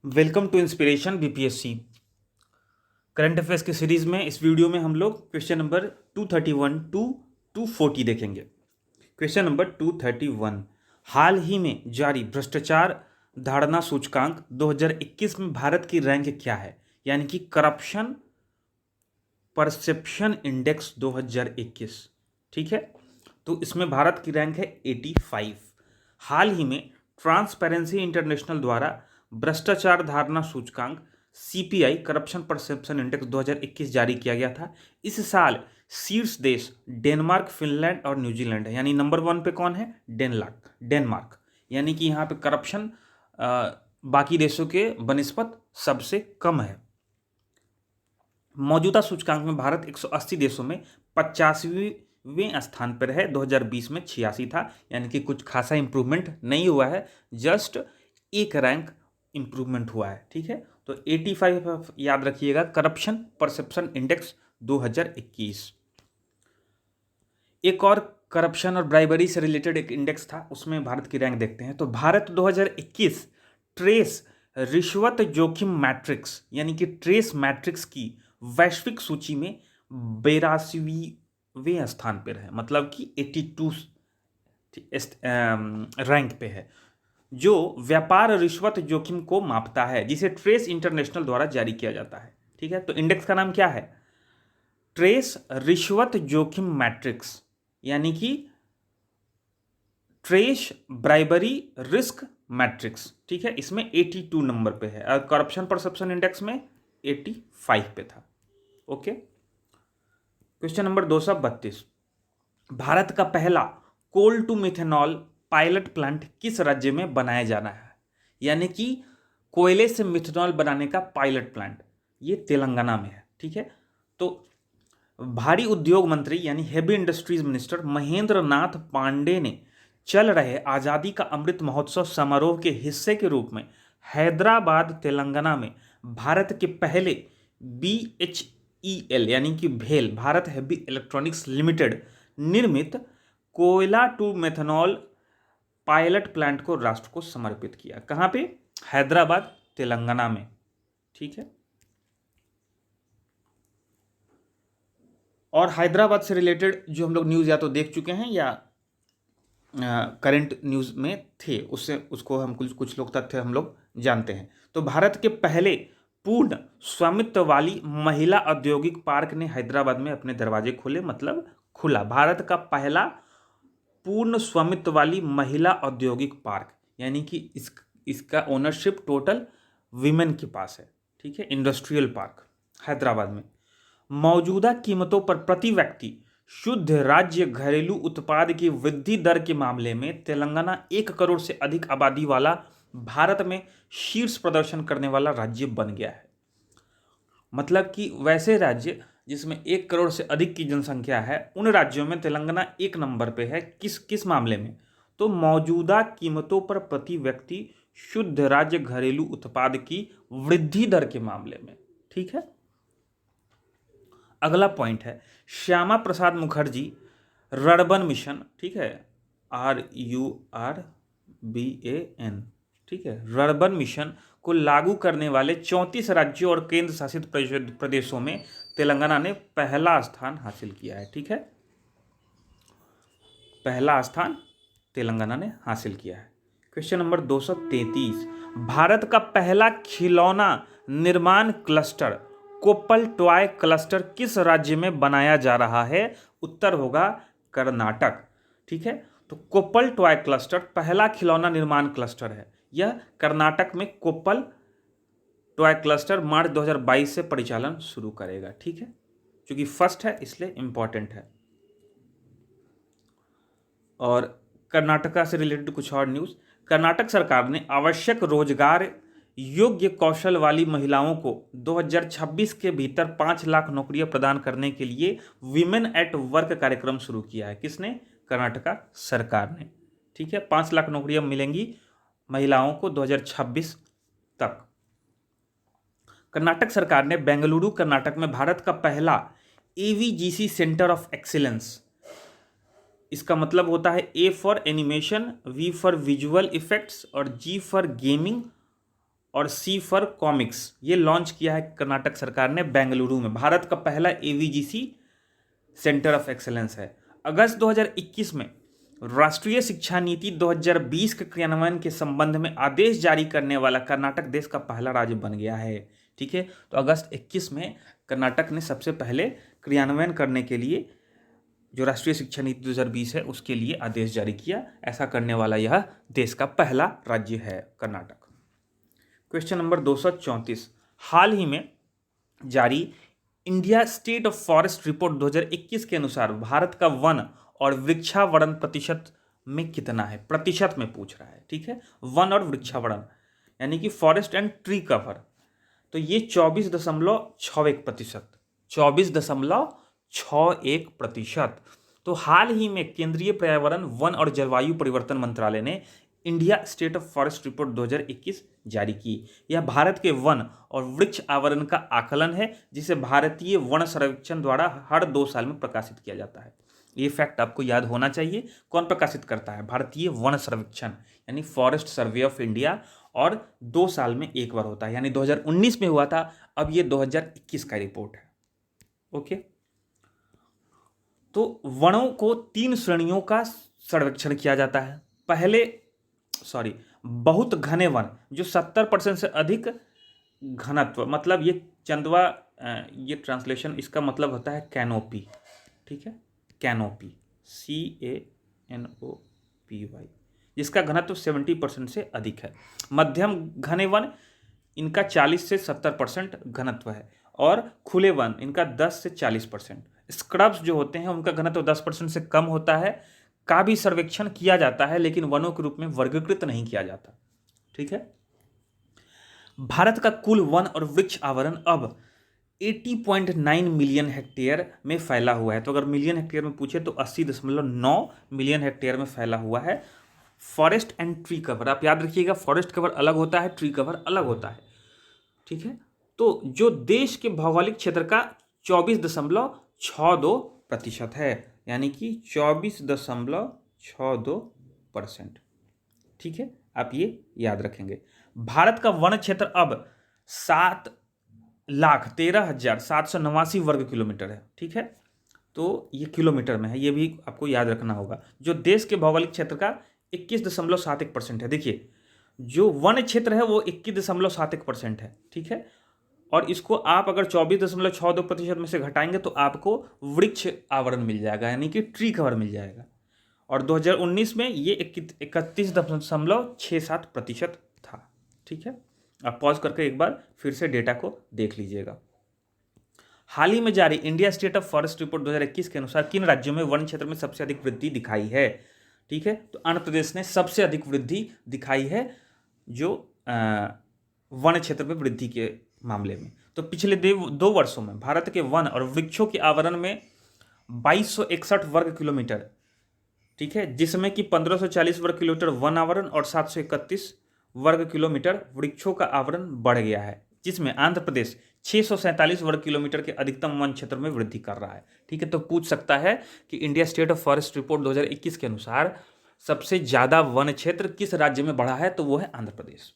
Welcome to inspiration BPSC current affairs की series में इस वीडियो में हम लोग क्वेश्चन नंबर 231 टू 240 देखेंगे। क्वेश्चन नंबर 231, हाल ही में जारी भ्रष्टाचार धारणा सूचकांक 2021 में भारत की रैंक क्या है, यानी कि करप्शन परसेप्शन इंडेक्स 2021। ठीक है, तो इसमें भारत की रैंक है 85। हाल ही में ट्रांसपेरेंसी इंटरनेशनल द्वारा भ्रष्टाचार धारणा सूचकांक सीपीआई करप्शन परसेप्शन इंडेक्स 2021 जारी किया गया था। इस साल शीर्ष देश डेनमार्क, फिनलैंड और न्यूजीलैंड है, यानी नंबर 1 पे कौन है? डेनमार्क। यानी कि यहाँ पे करप्शन बाकी देशों के बनिस्पत सबसे कम है। मौजूदा सूचकांक में भारत 180 देशों में 85वें स्थान पर है। 2020 में 86 था, यानी कि कुछ खासा इंप्रूवमेंट नहीं हुआ है, जस्ट एक रैंक इंप्रूवमेंट हुआ है। ठीक है, तो 85 याद रखिएगा, करप्शन परसेप्शन इंडेक्स 2021। एक और करप्शन और ब्राइबरी से रिलेटेड एक इंडेक्स था, उसमें भारत की रैंक देखते हैं। तो भारत 2021 ट्रेस रिश्वत जोखिम मैट्रिक्स यानी कि ट्रेस मैट्रिक्स की वैश्विक सूची में 82वें स्थान पर है, मतलब कि 82 रैंक पे है, जो व्यापार रिश्वत जोखिम को मापता है, जिसे ट्रेस इंटरनेशनल द्वारा जारी किया जाता है। ठीक है, तो इंडेक्स का नाम क्या है? ट्रेस रिश्वत जोखिम मैट्रिक्स, यानी कि ट्रेस ब्राइबरी रिस्क मैट्रिक्स। ठीक है, इसमें 82 नंबर पे है और करप्शन परसेप्शन इंडेक्स में 85 पे था। ओके, क्वेश्चन नंबर 232, भारत का पहला कोल टू मिथेनॉल पायलट प्लांट किस राज्य में बनाया जाना है? यानी कि कोयले से मिथेनॉल बनाने का पायलट प्लांट ये तेलंगाना में है। ठीक है, तो भारी उद्योग मंत्री यानी heavy industries minister Mahendra Nath Pandey ने चल रहे आजादी का अमृत महोत्सव समारोह के हिस्से के रूप में हैदराबाद तेलंगाना में भारत के पहले BHEL यानी कि भेल भारत हेवी इलेक्ट्रॉनिक्स लिमिटेड निर्मित कोयला टू मेथनॉल पायलट प्लांट को राष्ट्र को समर्पित किया। कहां पे? हैदराबाद तेलंगाना में। ठीक है, और हैदराबाद से रिलेटेड जो हम लोग न्यूज़ या तो देख चुके हैं या करंट न्यूज़ में थे, उससे उसको हम कुछ लोग तथ्य हम लोग जानते हैं। तो भारत के पहले पूर्ण स्वामित्व वाली महिला औद्योगिक पार्क ने हैदराबाद में अपने दरवाजे खोले, मतलब खुला। भारत का पहला पूर्ण स्वामित्व वाली महिला औद्योगिक पार्क, यानी कि इसका ओनरशिप टोटल विमेन के पास है। ठीक है, इंडस्ट्रियल पार्क हैदराबाद में। मौजूदा कीमतों पर प्रति व्यक्ति शुद्ध राज्य घरेलू उत्पाद की वृद्धि दर के मामले में तेलंगाना 1 करोड़ से अधिक आबादी वाला भारत में शीर्ष प्रदर्शन करने वाला राज्य बन गया है। मतलब कि वैसे राज्य जिसमें 1 करोड़ से अधिक की जनसंख्या है, उन राज्यों में तेलंगाना 1 नंबर पे है। किस किस मामले में? तो मौजूदा कीमतों पर प्रति व्यक्ति शुद्ध राज्य घरेलू उत्पाद की वृद्धि दर के मामले में। ठीक है, अगला पॉइंट है श्यामा प्रसाद मुखर्जी रर्बन मिशन। ठीक है, RURBAN। ठीक है, रर्बन मिशन को लागू करने वाले 34 राज्यों और केंद्र शासित प्रदेशों में तेलंगाना ने पहला स्थान हासिल किया है। ठीक है, पहला स्थान तेलंगाना ने हासिल किया है। क्वेश्चन नंबर 233, भारत का पहला खिलौना निर्माण क्लस्टर कोप्पल टॉय क्लस्टर किस राज्य में बनाया जा रहा है? उत्तर होगा कर्नाटक। ठीक है, तो कोप्पल टॉय क्लस्टर पहला खिलौना निर्माण क्लस्टर है। यह कर्नाटक में कोप्पल टॉय क्लस्टर मार्च 2022 से परिचालन शुरू करेगा। ठीक है, क्योंकि फर्स्ट है इसलिए इंपॉर्टेंट है। और कर्नाटका से रिलेटेड कुछ और न्यूज़, कर्नाटक सरकार ने आवश्यक रोजगार योग्य कौशल वाली महिलाओं को 2026 के भीतर 5 लाख नौकरियां प्रदान करने के लिए विमेन एट वर्क कार्यक्रम शुरू किया है। किसने? कर्नाटका सरकार ने। ठीक है, 5 लाख नौकरियां मिलेंगी महिलाओं को 2026 तक। कर्नाटक सरकार ने बेंगलुरु कर्नाटक में भारत का पहला AVGC सेंटर ऑफ एक्सीलेंस, इसका मतलब होता है A for animation, V for visual effects और G फॉर गेमिंग और सी फॉर कॉमिक्स, ये लॉन्च किया है कर्नाटक सरकार ने बेंगलुरु में। भारत का पहला एवीजीसी सेंटर ऑफ एक्सेलेंस है। अगस्त 2021 में राष्ट्रीय शिक्षा नीति 2020 के क्रियान्वयन के संबंध में आदेश जारी करने वाला कर्नाटक देश का पहला राज्य बन गया है। ठीक है, तो अगस्त 21 में कर्नाटक ने सबसे पहले क्रियान्वयन करने के लिए जो राष्ट्रीय शिक्षा नीति 2020 है उसके लिए आदेश जारी किया। ऐसा करने वाला यह देश का पहला राज्य है कर्नाटक। क्वेश्चन नंबर 234, हाल ही में जारी India state of forest report 2021 के अनुसार भारत का वन और वृक्षावरण प्रतिशत में कितना है? प्रतिशत में पूछ रहा है। ठीक है, वन और वृक्षावरण यानी कि फॉरेस्ट एंड ट्री कवर, तो ये 24.61%, 24.61%। तो हाल ही में केंद्रीय पर्यावरण, वन और जलवायु परिवर्तन मंत्रालय ने India state of forest report 2021 जारी की। यह भारत के वन और वृक्ष आवरण का आकलन है जिसे भारतीय वन सर्वेक्षण द्वारा हर 2 साल में प्रकाशित किया जाता है। ये फैक्ट आपको याद होना चाहिए। कौन प्रकाशित करता है? भारतीय वन सर्वेक्षण यानी फॉरेस्ट सर्वे ऑफ इंडिया, और 2 साल में एक बार होता है, यानी 2019 में हुआ था, अब ये 2021 का रिपोर्ट है। ओके, तो वनों को 3 श्रेणियों का सर्वेक्षण किया जाता है। बहुत घने वन जो 70% से अधिक घनत्व, मतलब ये चंदवा, ये ट्रांसलेशन इसका मतलब होता है कैनोपी। ठीक है, कैनोपी, CANOPY, जिसका घनत्व 70% से अधिक है। मध्यम घने वन, इनका 40 से 70% घनत्व है, और खुले वन इनका 10 से 40%। स्क्रब्स जो होते हैं उनका घनत्व 10% से कम होता है, का भी सर्वेक्षण किया जाता है लेकिन वनों के रूप में वर्गीकृत नहीं किया जाता। ठीक है, भारत का कुल वन और वृक्ष आवरण अब 80.9 मिलियन हेक्टेयर में फैला हुआ है। तो अगर मिलियन हेक्टेयर में पूछे तो 80.9 मिलियन हेक्टेयर में फैला हुआ है। फॉरेस्ट एंड ट्री कवर, आप याद रखिएगा, फॉरेस्ट कवर अलग होता है, ट्री कवर अलग होता है। ठीक है, तो जो देश के भौगोलिक क्षेत्र का 24.62% है, यानी कि 24.62%। ठीक है, आप ये याद रखेंगे। भारत का वन क्षेत्र अब 7,13,789 वर्ग किलोमीटर है। ठीक है, तो ये किलोमीटर में है, ये भी आपको याद रखना होगा। जो देश के भौगोलिक क्षेत्र का 21.71% है। देखिए, जो वन क्षेत्र है वो 21.71% है। ठीक है, और इसको आप अगर 24.62% में से घटाएंगे तो आपको वृक्ष आवरण मिल जाएगा, यानी कि ट्री कवर मिल जाएगा। और 2019 में ये 31.67% था। ठीक है, आप पॉज करके एक बार फिर से डेटा को देख लीजिएगा। हाल ही में जारी India state of forest report 2021 के अनुसार किन राज्यों में वन क्षेत्र में सबसे अधिक वृद्धि दिखाई है? ठीक है, तो आंध्र प्रदेश ने सबसे अधिक वृद्धि दिखाई है, जो वन क्षेत्र में वृद्धि के मामले में। तो पिछले 2 वर्षों में भारत के वन और वृक्षों के आवरण में 2261 वर्ग किलोमीटर, ठीक है, जिसमें कि 1540 वर्ग किलोमीटर वन आवरण और 731 वर्ग किलोमीटर वृक्षों का आवरण बढ़ गया है, जिसमें आंध्र प्रदेश 647 वर्ग किलोमीटर के अधिकतम वन क्षेत्र में वृद्धि कर रहा है। ठीक है, तो पूछ सकता है कि India state of forest report 2021 के अनुसार सबसे ज्यादा वन क्षेत्र किस राज्य में बढ़ा है? तो वो है आंध्र प्रदेश।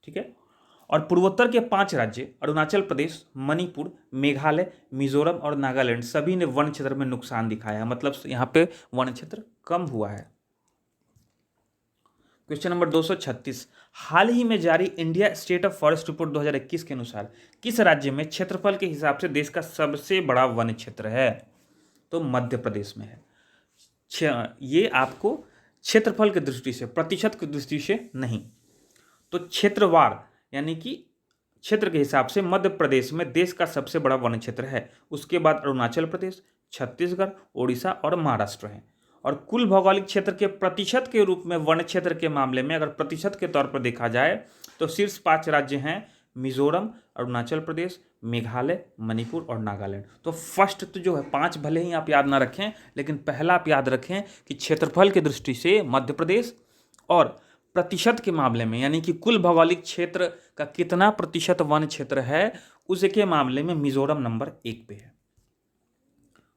ठीक है, और पूर्वोत्तर के 5 राज्य अरुणाचल प्रदेश, मणिपुर, मेघालय, मिजोरम और नागालैंड सभी ने वन क्षेत्र में नुकसान दिखाया है, मतलब यहाँ पे वन क्षेत्र कम हुआ है। क्वेश्चन नंबर 236, हाल ही में जारी India state of forest report 2021 के अनुसार किस राज्य में क्षेत्रफल के हिसाब से देश का सबसे बड़ा वन क्षेत्र है? तो मध्य प्रदेश में है। ये आपको क्षेत्रफल की दृष्टि से, प्रतिशत की दृष्टि से नहीं, तो क्षेत्रवार यानी कि क्षेत्र के हिसाब से मध्य प्रदेश में देश का सबसे बड़ा वन क्षेत्र है। उसके बाद अरुणाचल प्रदेश, छत्तीसगढ़, ओडिशा और महाराष्ट्र हैं। और कुल भौगोलिक क्षेत्र के प्रतिशत के रूप में वन क्षेत्र के मामले में अगर प्रतिशत के तौर पर देखा जाए तो शीर्ष 5 राज्य हैं मिजोरम, अरुणाचल प्रदेश, मेघालय, मणिपुर और नागालैंड। तो फर्स्ट तो जो है 5 भले ही आप याद ना रखें, लेकिन पहला आप याद रखें कि क्षेत्रफल की दृष्टि से मध्य प्रदेश, और प्रतिशत के मामले में यानी कि कुल भौगोलिक क्षेत्र का कितना प्रतिशत वन क्षेत्र है उसके मामले में मिजोरम नंबर 1 पे है।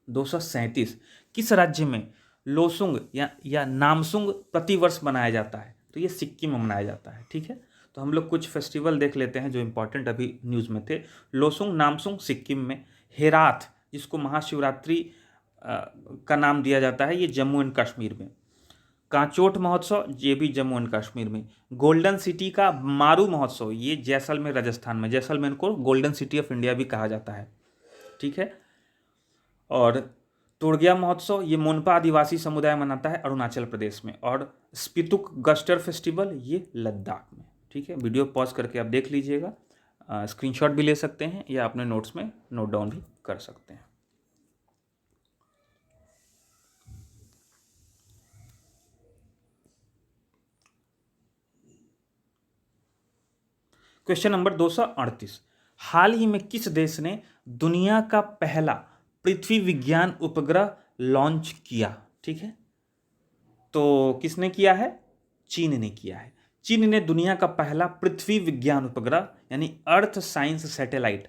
237, किस राज्य में लोसुंग या नामसुंग प्रतिवर्ष मनाया जाता है? तो ये सिक्किम में मनाया जाता है। ठीक है, तो हम लोग कुछ फेस्टिवल देख लेते हैं जो इम्पोर्टेंट अभी न्यूज़ में थे। लोसुंग नामसुंग सिक्किम में, हेराथ जिसको महाशिवरात्रि का नाम दिया जाता है, ये जम्मू एंड कश्मीर में। कांचोट महोत्सव, ये भी जम्मू एंड कश्मीर में। गोल्डन सिटी का मारू महोत्सव, ये जैसलमेर राजस्थान में। जैसलमेर को गोल्डन सिटी ऑफ इंडिया भी कहा जाता है, ठीक है। और तोड़गिया महोत्सव, ये मोनपा आदिवासी समुदाय मनाता है अरुणाचल प्रदेश में। और स्पितुक गस्टर फेस्टिवल, ये लद्दाख में, ठीक है। वीडियो पॉज करके आप देख लीजिएगा, स्क्रीनशॉट भी ले सकते हैं या अपने नोट्स में नोट डाउन भी कर सकते हैं। क्वेश्चन नंबर 238, हाल ही में किस देश ने दुनिया का पहला पृथ्वी विज्ञान उपग्रह लॉन्च किया, ठीक है। तो किसने किया है? चीन ने किया है। चीन ने दुनिया का पहला पृथ्वी विज्ञान उपग्रह यानी अर्थ साइंस सैटेलाइट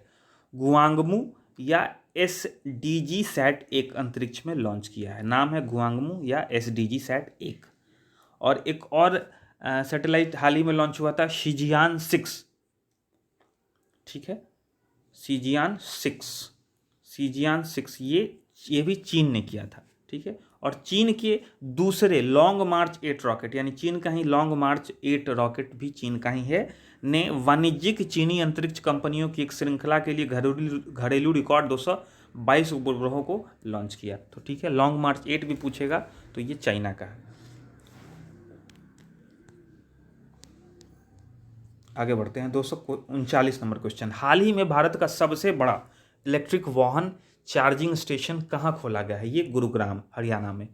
गुआंगमू या SDG सैट 1 अंतरिक्ष में लॉन्च किया है। नाम है गुआंगमू या SDG सैट 1। और एक और सैटेलाइट हाल ही में लॉन्च हुआ था, शिजियान 6, ठीक है। शिजियान 6 ये भी चीन ने किया था, ठीक है। और चीन के दूसरे लॉन्ग मार्च 8 रॉकेट, यानी चीन का ही लॉन्ग मार्च 8 रॉकेट भी चीन का ही है, ने वाणिज्यिक चीनी अंतरिक्ष कंपनियों की एक श्रृंखला के लिए घरेलू रिकॉर्ड 222 उपग्रहों को लॉन्च किया। तो ठीक है, लॉन्ग मार्च 8 भी पूछेगा तो ये चाइना का है। आगे बढ़ते हैं। 239 नंबर क्वेश्चन, हाल ही में भारत का सबसे बड़ा इलेक्ट्रिक वाहन चार्जिंग स्टेशन कहाँ खोला गया है? ये गुरुग्राम हरियाणा में।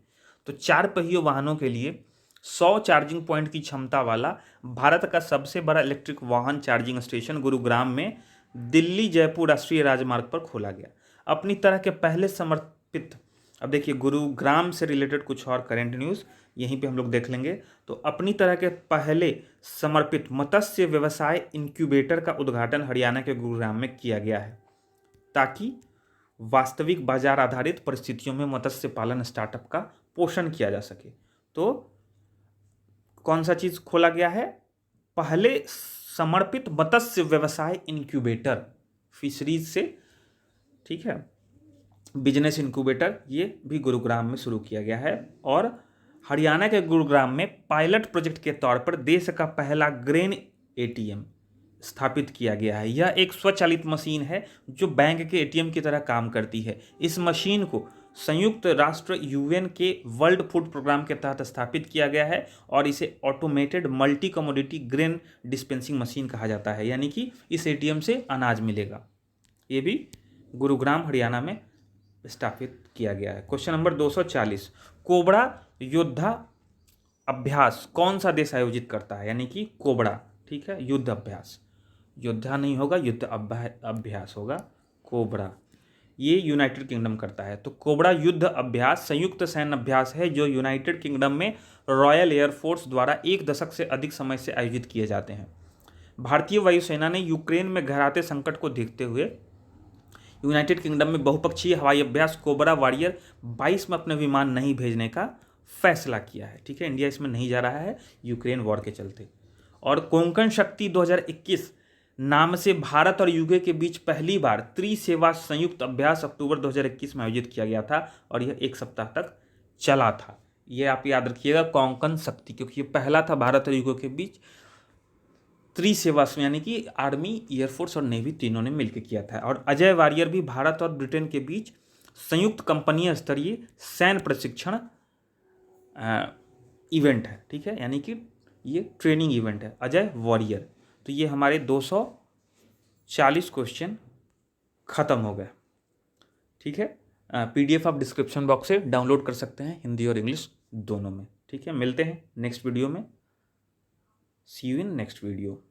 तो 4 पहियों वाहनों के लिए 100 चार्जिंग पॉइंट की क्षमता वाला भारत का सबसे बड़ा इलेक्ट्रिक वाहन चार्जिंग स्टेशन गुरुग्राम में दिल्ली जयपुर राष्ट्रीय राजमार्ग पर खोला गया। अपनी तरह के पहले समर्पित, अब देखिए गुरुग्राम से रिलेटेड कुछ और करंट न्यूज़ यहीं पे हम लोग देख लेंगे। तो अपनी तरह के पहले समर्पित मत्स्य व्यवसाय इंक्यूबेटर का उद्घाटन हरियाणा के गुरुग्राम में किया गया है, ताकि वास्तविक बाजार आधारित परिस्थितियों में मत्स्य पालन स्टार्टअप का पोषण किया जा सके। तो कौन सा चीज खोला गया है? पहले समर्पित मत्स्य व्यवसाय इंक्यूबेटर, फिशरीज से, ठीक है, बिजनेस इंक्यूबेटर, ये भी गुरुग्राम में शुरू किया गया है। और हरियाणा के गुरुग्राम में पायलट प्रोजेक्ट के तौर पर देश का पहला ग्रेन ATM स्थापित किया गया है। यह एक स्वचालित मशीन है जो बैंक के ATM की तरह काम करती है। इस मशीन को संयुक्त राष्ट्र UN के वर्ल्ड फूड प्रोग्राम के तहत स्थापित किया गया है और इसे automated multi commodity grain dispensing machine कहा जाता है, यानी कि इस ATM से अनाज मिलेगा। ये भी गुरुग्राम हरियाणा में स्थापित किया गया है। क्वेश्चन नंबर 240, कोबरा योद्धा अभ्यास कौन सा देश आयोजित करता है? यानी कि कोबरा, ठीक है, युद्ध अभ्यास, योद्धा नहीं होगा, युद्ध अभ्यास होगा। कोबरा ये यूनाइटेड किंगडम करता है। तो कोबरा युद्ध अभ्यास संयुक्त सैन्य अभ्यास है जो यूनाइटेड किंगडम में रॉयल एयरफोर्स द्वारा 1 दशक से अधिक समय से आयोजित किए जाते हैं। भारतीय वायुसेना ने यूक्रेन में गहराते संकट को देखते हुए यूनाइटेड किंगडम में बहुपक्षीय हवाई अभ्यास कोबरा वॉरियर 22 में अपने विमान नहीं भेजने का फैसला किया है, ठीक है। इंडिया इसमें नहीं जा रहा है यूक्रेन वॉर के चलते। और कोंकण शक्ति 2021 नाम से भारत और यूके के बीच पहली बार त्रिसेवा संयुक्त अभ्यास अक्टूबर 2021 में आयोजित किया गया था और यह 1 सप्ताह तक चला था। यह आप याद रखिएगा, कोंकण शक्ति, क्योंकि ये पहला था भारत और यूके के बीच त्रिसेवा, यानी कि आर्मी, एयरफोर्स और नेवी तीनों ने मिलकर किया था। और अजय वॉरियर भी भारत और ब्रिटेन के बीच संयुक्त कंपनी स्तरीय सैन्य प्रशिक्षण इवेंट है, ठीक है, यानी कि ये ट्रेनिंग इवेंट है अजय वॉरियर। तो ये हमारे 240 क्वेश्चन खत्म हो गए, ठीक है। PDF आप डिस्क्रिप्शन बॉक्स से डाउनलोड कर सकते हैं, हिंदी और इंग्लिश दोनों में, ठीक है। मिलते हैं नेक्स्ट वीडियो में। सी यू इन नेक्स्ट वीडियो।